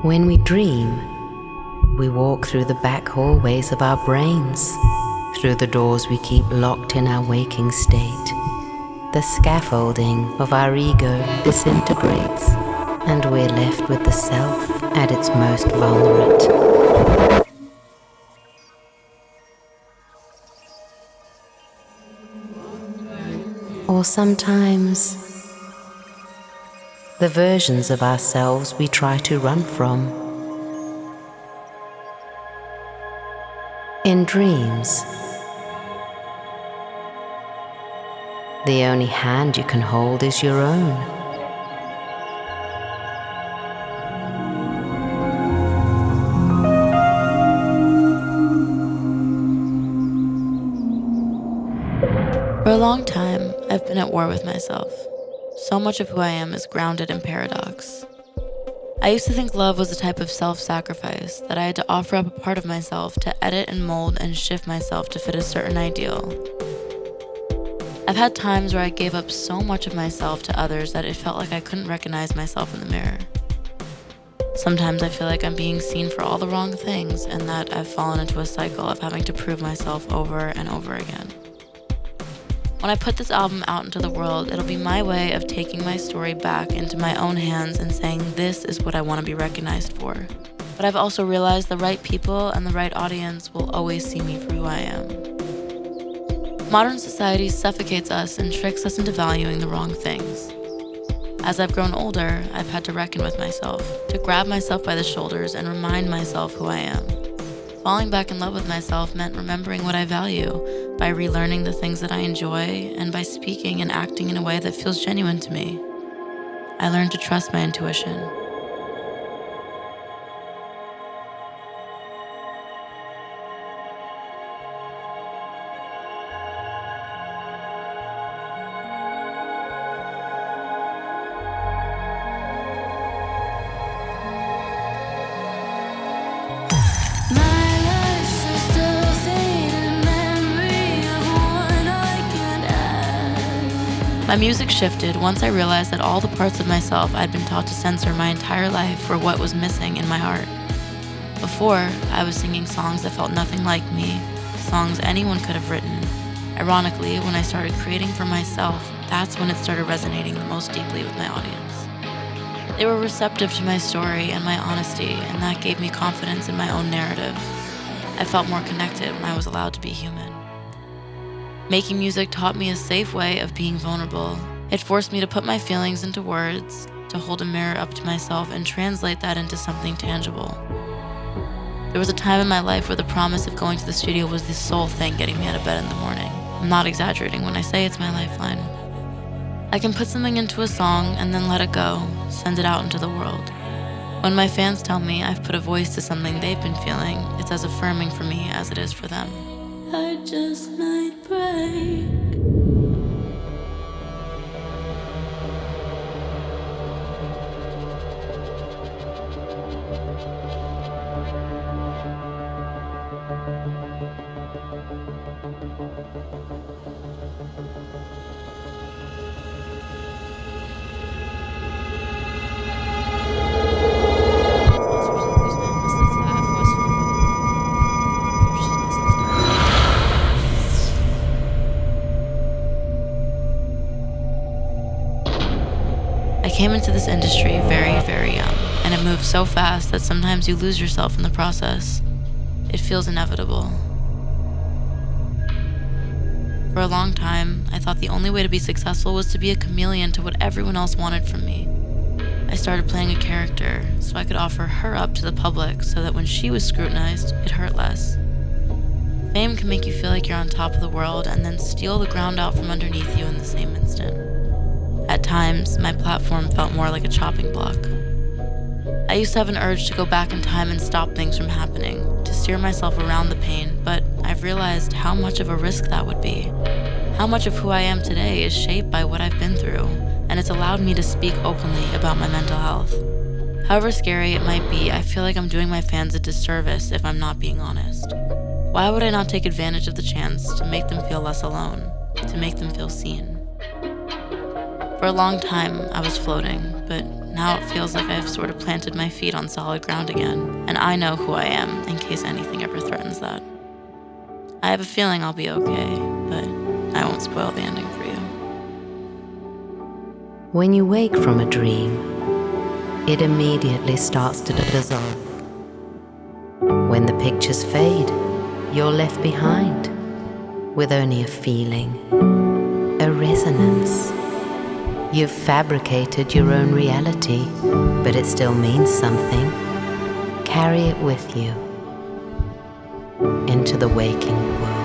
When we dream, we walk through the back hallways of our brains, through the doors we keep locked in our waking state. The scaffolding of our ego disintegrates, and we're left with the self at its most vulnerable. Or sometimes, the versions of ourselves we try to run from. In dreams, the only hand you can hold is your own. For a long time, I've been at war with myself. So much of who I am is grounded in paradox. I used to think love was a type of self-sacrifice, that I had to offer up a part of myself to edit and mold and shift myself to fit a certain ideal. I've had times where I gave up so much of myself to others that it felt like I couldn't recognize myself in the mirror. Sometimes I feel like I'm being seen for all the wrong things and that I've fallen into a cycle of having to prove myself over and over again. When I put this album out into the world, it'll be my way of taking my story back into my own hands and saying this is what I want to be recognized for. But I've also realized the right people and the right audience will always see me for who I am. Modern society suffocates us and tricks us into valuing the wrong things. As I've grown older, I've had to reckon with myself, to grab myself by the shoulders and remind myself who I am. Falling back in love with myself meant remembering what I value, by relearning the things that I enjoy, and by speaking and acting in a way that feels genuine to me. I learned to trust my intuition. My music shifted once I realized that all the parts of myself I'd been taught to censor my entire life were what was missing in my heart. Before, I was singing songs that felt nothing like me, songs anyone could have written. Ironically, when I started creating for myself, that's when it started resonating the most deeply with my audience. They were receptive to my story and my honesty, and that gave me confidence in my own narrative. I felt more connected when I was allowed to be human. Making music taught me a safe way of being vulnerable. It forced me to put my feelings into words, to hold a mirror up to myself and translate that into something tangible. There was a time in my life where the promise of going to the studio was the sole thing getting me out of bed in the morning. I'm not exaggerating when I say it's my lifeline. I can put something into a song and then let it go, send it out into the world. When my fans tell me I've put a voice to something they've been feeling, it's as affirming for me as it is for them. I just might break. I came into this industry very, very young, and it moves so fast that sometimes you lose yourself in the process. It feels inevitable. For a long time, I thought the only way to be successful was to be a chameleon to what everyone else wanted from me. I started playing a character so I could offer her up to the public so that when she was scrutinized, it hurt less. Fame can make you feel like you're on top of the world and then steal the ground out from underneath you in the same instant. At times, my platform felt more like a chopping block. I used to have an urge to go back in time and stop things from happening, to steer myself around the pain, but I've realized how much of a risk that would be. How much of who I am today is shaped by what I've been through, and it's allowed me to speak openly about my mental health. However scary it might be, I feel like I'm doing my fans a disservice if I'm not being honest. Why would I not take advantage of the chance to make them feel less alone, to make them feel seen? For a long time, I was floating, but Now it feels like I've sort of planted my feet on solid ground again, and I know who I am in case anything ever threatens that. I have a feeling I'll be okay, but I won't spoil the ending for you. When you wake from a dream, it immediately starts to dissolve. When the pictures fade, you're left behind with only a feeling, a resonance. You've fabricated your own reality, but it still means something. Carry it with you into the waking world.